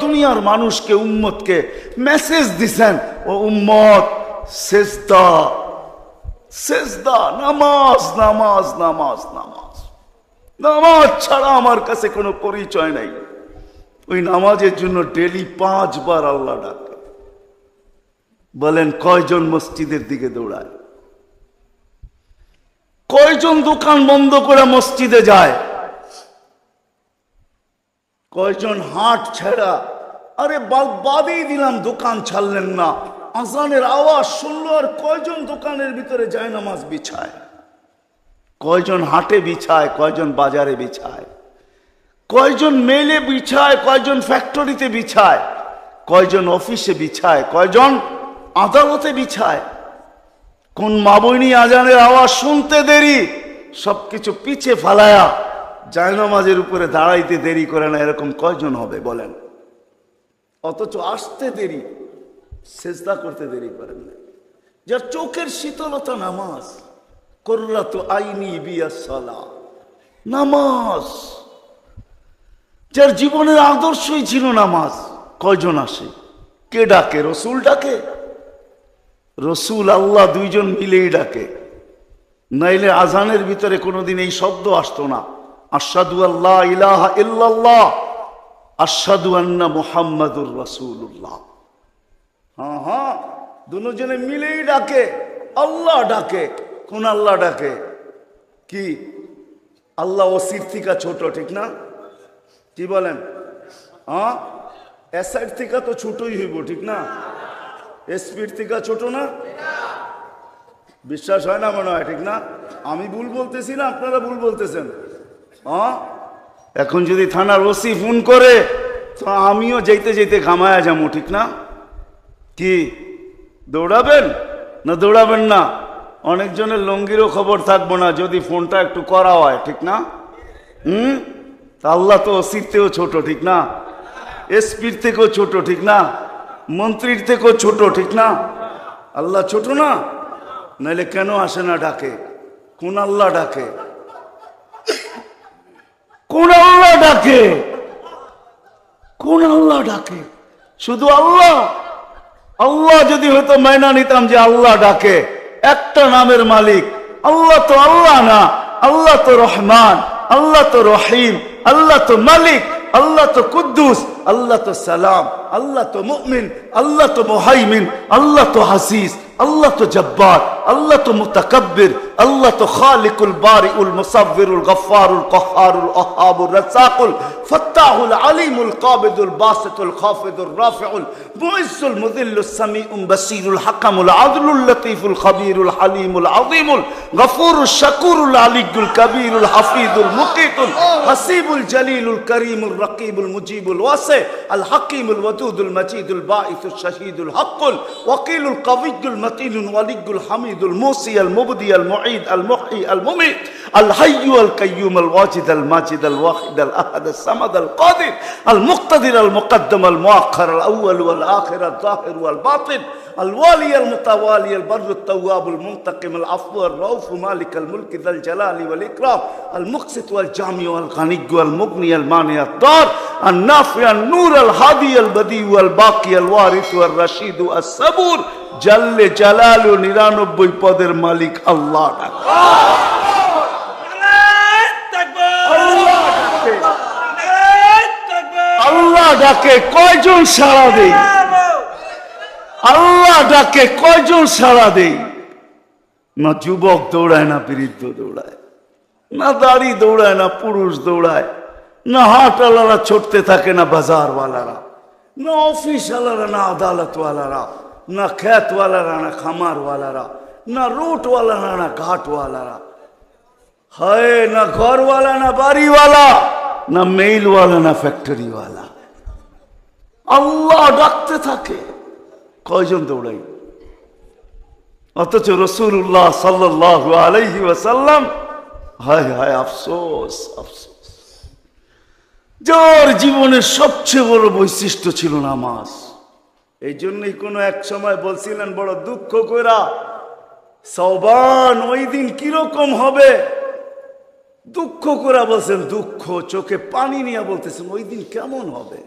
দুনিয়ার মানুষকে, উম্মতকে মেসেজ দিছেন, ও উম্মত, সেজদা সেজদা, নামাজ নামাজ নামাজ নামাজ। নামাজ ছাড়া আমার কাছে কোনো পরিচয় নাই। ওই নামাজের জন্য ডেলি 5 বার আল্লাহ ডাকে। বলেন কয়জন মসজিদের দিকে দৌড়ায়? কয়জন দোকান বন্ধ করে মসজিদে যায়? কয়জন হাট ছেড়া, আরে বাদেই দিলাম দোকান ছাড়লেন না, আজানের আওয়াজ শুনলো আর কয়জন দোকানের ভিতরে যায় নামাজ বিছায়? কয়জন হাটে বিছায়, কয়জন বাজারে বিছায়, কয়জন মেলে বিছায়, কয়জন ফ্যাক্টরিতে বিছায়, কয়জন অফিসে বিছায়, কয়জন আদালতে বিছায়? কোন মা বইনি আজানের আওয়াজ শুনতে দেরি, সবকিছু পিছে ফালায়া জায়নামাজের উপরে দাঁড়াইতে দেরি করে না, এরকম কয়জন হবে বলেন? অথচ আসতে দেরি, সেজদা করতে দেরি করেন না। যার চোখের শীতলতা নামাজ, কুররাতু আইনি বিয়াস সালাহ, নামাজ। যার জীবনের আদর্শই ছিল নামাজ, কয়জন আসে? কে ডাকে? রসুল ডাকে? রসুল আল্লাহ দুইজন মিলেই ডাকে, নাইলে আজানের ভিতরে কোনোদিন এই শব্দ আসতো না, আশহাদু আল্লা ইলাহা ইল্লাল্লাহ, আশহাদু আন্না মুহাম্মাদুর রাসূলুল্লাহ। হ্যাঁ হ্যাঁ, দুজনে মিলেই ডাকে, আল্লাহ ডাকে। কোন আল্লাহ ডাকে? কি আল্লাহ ওসির থেকে ছোট, ঠিক না? কি বলেন? হ্যাঁ, এসআইর থেকে তো ছোটই হইব, ঠিক না? এসপির থেকে ছোট না? বিশ্বাস হয় না মনে হয়, ঠিক না? আমি ভুল বলতেছি না আপনারা ভুল বলতেছেন? হ্যাঁ, এখন যদি থানার ওসি ফোন করে তো আমিও যেতে যেতে ঘামায়া যাবো, ঠিক না? কি দৌড়াবেন না দৌড়াবেন না? অনেকজনের লঙ্গিরও খবর থাকবো না যদি ফোনটা একটু করা হয়, ঠিক না? আল্লাহ তো ওসির থেকেও ছোট, ঠিক না? এসপির থেকেও ছোট, ঠিক না? মন্ত্রীর থেকেও ছোট, ঠিক না? আল্লাহ ছোট না? নাইলে কেন আসে না ডাকে? কোন আল্লাহ ডাকে? কোন আল্লাহ ডাকে? কোন আল্লাহ ডাকে? শুধু আল্লাহ? আল্লাহ যদি হয়তো মাইনা নিতাম যে আল্লাহ ডাকে, একটা নামের মালিক আল্লাহ, তো আল্লাহ না। আল্লাহ তো রহমান, আল্লাহ তো রহিম, আল্লাহ তো মালিক, আল্লাহ তো কুদ্দুস, আল্লাহ তো সালাম, আল্লাহ তো মুমিন, আল্লাহ তো মুহাইমিন, আল্লাহ তো হাসিস, আল্লাহ তো জব্বার, আল্লাহ তো মুতাকাব্বির, আল্লাহ তো খালিকুল বারিউল মুসাব্বিরুল গফফারুল কহ্হারুল ওয়াহ্হাবুর রাজ্জাকুল ফাত্তাহুল আলিমুল কাবিদুল বাসিতুল খাফিদুর রাফিউল মুইজ্জুল মুযিল্লুস সামিউল বাসীরুল হাকামুল আদলুল লতীফুল খবীরুল হালিমুল আযীমুল গফুরুশ শাকুরুল আলিয়্যুল কবীরুল হাফিজুল মুকিতুল হাসিবুল জলিলুল করিমুল রকিবুল মুজিবুল ওয়াসি আল হাকিমুল ওয়াদুদুল মজিদুল বাঈসুশ শাহীদুল হকুল ওয়াকিলুল কবিয়্যুল মতিনুল ওয়ালিয়্যুল হামিদুল মুসি আল মুবদি আল মুঈদ আল মুহয়ি আল মুমীত আল হাইয়্যু আল কাইয়্যুম আল ওয়াজিদ আল মাজিদ আল ওয়াহিদ আল আহাদ আল সামাদ আল কাদির আল মুক্তাদির আল মুকদ্দম আল মুআখ্খার আল আউয়াল ওয়াল আখির আল যাহির ওয়াল বাতিন আল ওয়ালি আল মুতাওয়ালি আল বাররু আত তাওয়াব আল মুনতাকিম আল আফু আর রাউফ মালিক আল মুলক যাল জালালি ওয়াল ইকরাম আল মুকসিত ওয়াল জামি ওয়াল গানিয়্য আল মুগনি আল মানি আত দার আল নাফি আল নূর আল হাদি আল বদি ওয়াল বাকি আল ওয়ারিস ওয়াল রশিদ আস সাবুর জাল্লে জালালু 99 পদের মালিক আল্লাহ। আল্লাহ ডাকে কয়জন সাড়া দেই? আল্লাহ ডাকে কয়জন সাড়া দেই? না যুবক দৌড়ায়, না বৃদ্ধ দৌড়ায়, না দাড়ি দৌড়ায়, না পুরুষ দৌড়ায়, না হাটওয়ালারা ছুটতে থাকে, না বাজারওয়ালারা, না অফিসওয়ালারা, না আদালতওয়ালারা, না খেতওয়ালারা, না খামারওয়ালারা, না রুটওয়ালারা, না ঘাটওয়ালারা, হায় না ঘরওয়ালা, না বাড়িওয়ালা, না মেইলওয়ালা, না ফ্যাক্টরিওয়ালা। আল্লাহ ডাকতে থাকে, কয়জন দৌড়াই? অথচ রাসূলুল্লাহ সাল্লাল্লাহু আলাইহি ওয়াসাল্লাম, হায় হায় আফসোস আফসোস, যার জীবনের সবচেয়ে বড় বৈশিষ্ট্য ছিল নামাজ। এই জন্যই কোনো এক সময় বলছিলেন বড় দুঃখ কইরা, সওবান ওই দিন কিরকম হবে, দুঃখ করে বলছেন, দুঃখ চোখে পানি নিয়ে বলতেছেন ওই দিন কেমন হবে।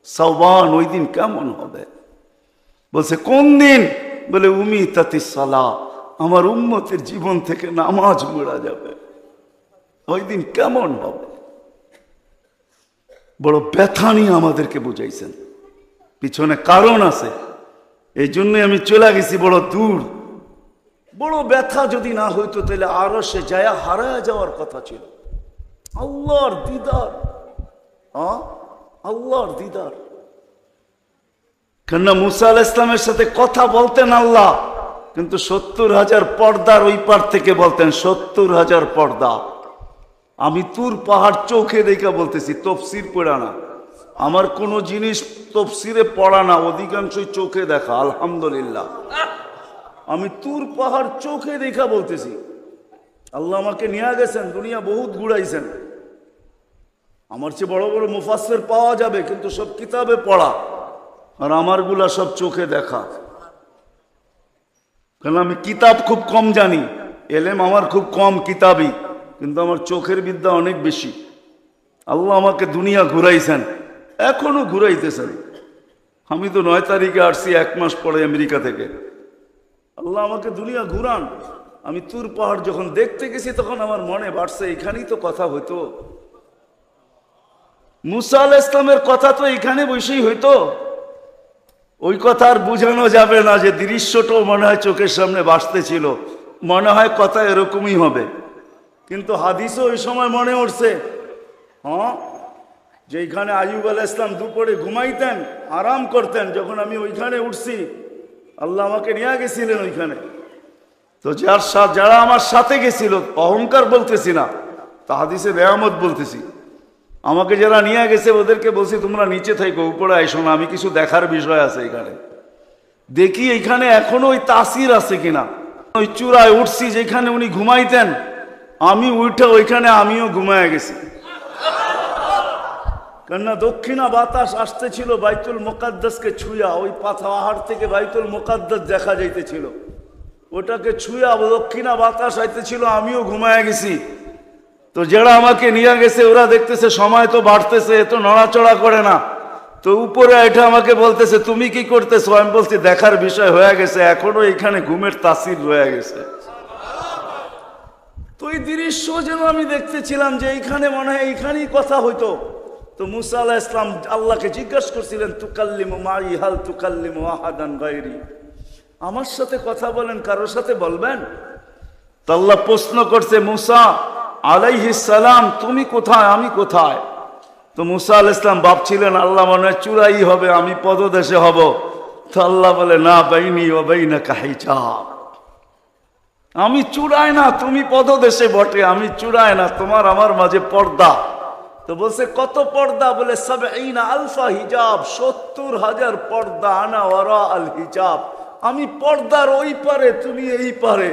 সাওবান, ওই দিন কেমন হবে? বলছে কোন দিন? বলে উমিতাতিস সালাহ, আমার উম্মতের জীবন থেকে নামাজ মুড়া যাবে। ওই দিন কেমন হবে? বড় ব্যথা নিয়ে আমাদেরকে বুঝাইছেন, পিছনে কারণ আছে। এই জন্যই আমি চলে গেছি বড় দূর। বড় ব্যথা যদি না হইতো তাহলে আরো সে যায় হারায় যাওয়ার কথা ছিল। আল্লাহর দিদার, আল্লাহর দিদার। কেননা মুসা আলাইহিস সালামের সাথে কথা বলতেন আল্লাহ, কিন্তু 70,000 পর্দার ওই পার থেকে বলতেন, 70,000 পর্দা। আমি তুর পাহাড় চোখে দেখা বলতেছি, তফসির পড়া না। আমার কোনো জিনিস তফসিরে পড়া না, অধিকাংশই চোখে দেখা। আলহামদুলিল্লাহ, আমি তুর পাহাড় চোখে দেখা বলতেছি। আল্লাহ আমাকে নিয়ে গেছেন, দুনিয়া বহুত ঘুরাইছেন। আমার চেয়ে বড় বড় মুফাসসির পাওয়া যাবে, কিন্তু সব কিতাবে পড়া, আর আমারগুলা সব চোখে দেখা। কেন আমি কিতাব খুব কম জানি, এলেম আমার খুব কম কিতাবই, কিন্তু আমার চোখের বিদ্যা অনেক বেশি। আল্লাহ আমাকে দুনিয়া ঘুরাইছেন, এখনো ঘুরাইতেছেন। আমি তো 9 তারিখে আসছি, 1 মাস পরে আমেরিকা থেকে। আল্লাহ আমাকে দুনিয়া ঘুরান। আমি তুর পাহাড় যখন দেখতে গেছি তখন আমার মনে বাড়ছে, এখানেই তো কথা হইতো। মুসা আলাইহিস সালামের কথা তো এখানে বসেই হইতো। ওই কথা আর বুঝানো যাবে না যে দৃশ্যটাও মনে হয় চোখের সামনে ভাসতেছিল, মনে হয় কথা এরকমই হবে। কিন্তু হাদিসও ওই সময় মনে উঠছে, যে এইখানে আইয়ুব আলাইহিস সালাম দুপুরে ঘুমাইতেন, আরাম করতেন। যখন আমি ওইখানে উঠছি, আল্লাহ আমাকে নিয়ে গেছিলেন ওইখানে। তো যারা আমার সাথে গেছিল, অহংকার বলতেছি না, তা হাদিসে নেয়ামত বলতেছি। আমাকে যারা নিয়ে গেছে ওদেরকে বলছি, তোমরা নিচে থাকো, উপরে আইসো না, আমি কিছু দেখার বিষয় আছে এখানে। দেখি এইখানে এখনো ওই তাসির আছে কিনা। ওই চূড়ায় উঠছি যেখানে উনি ঘুমাইতেন, আমি উঠে ওইখানে আমিও ঘুমায় গেছি। কেননা দক্ষিণা বাতাস আসতেছিল বাইতুল মুকাদ্দাসকে ছুঁয়া, ওই পাহাড় থেকে বাইতুল মুকাদ্দাস দেখা যাইতেছিল। ওটাকে ছুঁয়া দক্ষিণা বাতাস আইতেছিল, আমিও ঘুমায় গেছি। তো যারা আমাকে নিয়ে গেছে ওরা দেখতেছে সময় তো বাড়তেছে, এত নড়াচড়া করে না। তো উপরে এটা আমাকে বলতেছে, তুমি কি করতেছো? আমি বলছি, দেখার বিষয় হয়ে গেছে, এখনো এখানে ঘুমের তাসির রয়ে গেছে। তো এই দৃশ্য যেন আমি দেখতেছিলাম যে এইখানে মনে হয় এইখানেই কথা হইতো। তো মুসা আলাইহিস সালাম আল্লাহকে জিজ্ঞাসা করছিলেন, তুকাল্লিমু মাই হাল তুকাল্লিমু আহাদান গায়রি, আমার সাথে কথা বলেন, কারোর সাথে বলবেন? তো আল্লাহ প্রশ্ন করছে, মুসা আলাইহিস সালাম তুমি কোথায়, আমি কোথায়? তো মুসা আলাইহিস সালাম ভাবছিলেন আল্লাহ মনে হয় চূড়াই হবে, আমি পদদেশে হব। তো আল্লাহ বলে, না, বাইনি ওয়া বাইনাকা হিজাব, আমি চূড়ায় না, তুমি পদদেশে বটে, আমি চূড়ায় না, তোমার আমার মাঝে পর্দা। তো বলছে কত পর্দা? বলে ৭০,০০০ হিজাব, ৭০,০০০ পর্দা। আনা ওয়ারা আল হিজাব, আমি পর্দার ওই পারে, তুমি এই পারে।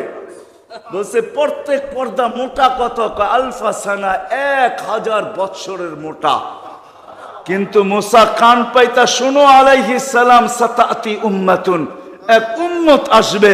বলছে প্রত্যেক পর্দা মোটা কত? আলফা সানা, ১,০০০ বৎসরের মোটা। কিন্তু মুসা কান পাইতা, শুনো আলাইহিস সালাম, সাতাতি উম্মাতুন, এক উম্মত আসবে,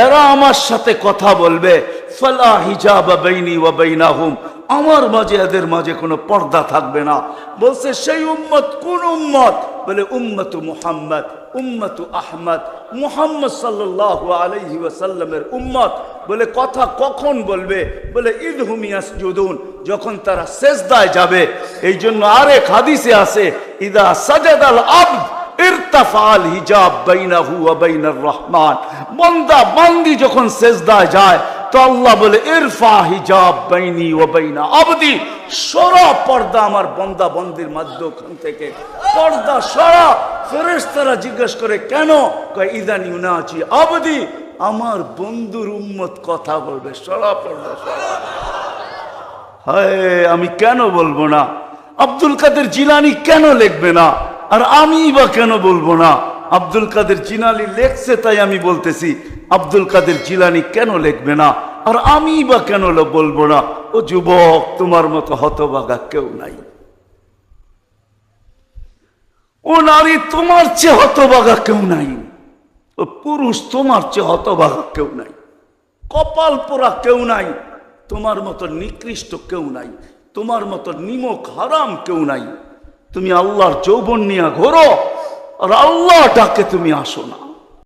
এরা আমার সাথে কথা বলবে, ফালা হিজাবা বাইনি ওয়া বাইনাহুম, আমার মাঝে এদের মাঝে কোনো পর্দা থাকবে না। বলছে সেই উম্মত কোন উম্মত? বলে উম্মতু মুহাম্মদ, উম্মতু আহমদ, মুহাম্মদ সাল্লাল্লাহু আলাইহি ওয়াসাল্লামের উম্মত। বলে কথা কখন বলবে? বলে ইদহুম ইয়াসজুদুন, যখন তারা সেজদায় যাবে। এই জন্য আরেক হাদিসে আছে, ইদা সাজাদাল আবদ ইরতাফাল হিজাব বাইনাহু ওয়া বাইনার রহমান, বান্দা বান্দি যখন সেজদায় যায় তো আল্লাহ বলে ইরফা হিজাব বাইনি ওয়া বাইনা আবদি, সরা পর্দা আমার বান্দা বান্দির মাঝখান থেকে, পর্দা সরা। ফেরেশতারা জিজ্ঞেস করে কেন? কয় ইদান ইউনাজি আবদি, আমার বন্ধুর উম্মত কথা বলবে, সরা পর্দা সরা। হায়, আমি কেন বলবো না? আব্দুল কাদের জিলানী কেন লিখবে না? আর আমি বা কেন বলবো না? আব্দুল কাদের জিলানী লেখছে তাই আমি বলতেছি। আব্দুল কাদের জিলানী কেন লিখবে না? আর আমি বা কেন বলবো না? ও যুবক, তোমার মতো হতভাগা কেউ নাই। ও নারী, তোমার চেয়ে হতভাগা কেউ নাই। ও পুরুষ, তোমার চেয়ে হতভাগা কেউ নাই। কপাল পোড়া কেউ নাই। তোমার মতো নিকৃষ্ট কেউ নাই। তোমার মতো নিমক হারাম কেউ নাই। তুমি আল্লাহর যৌবন নিয়ে ঘোরো, আর আল্লাহ ডাকে তুমি আসো না।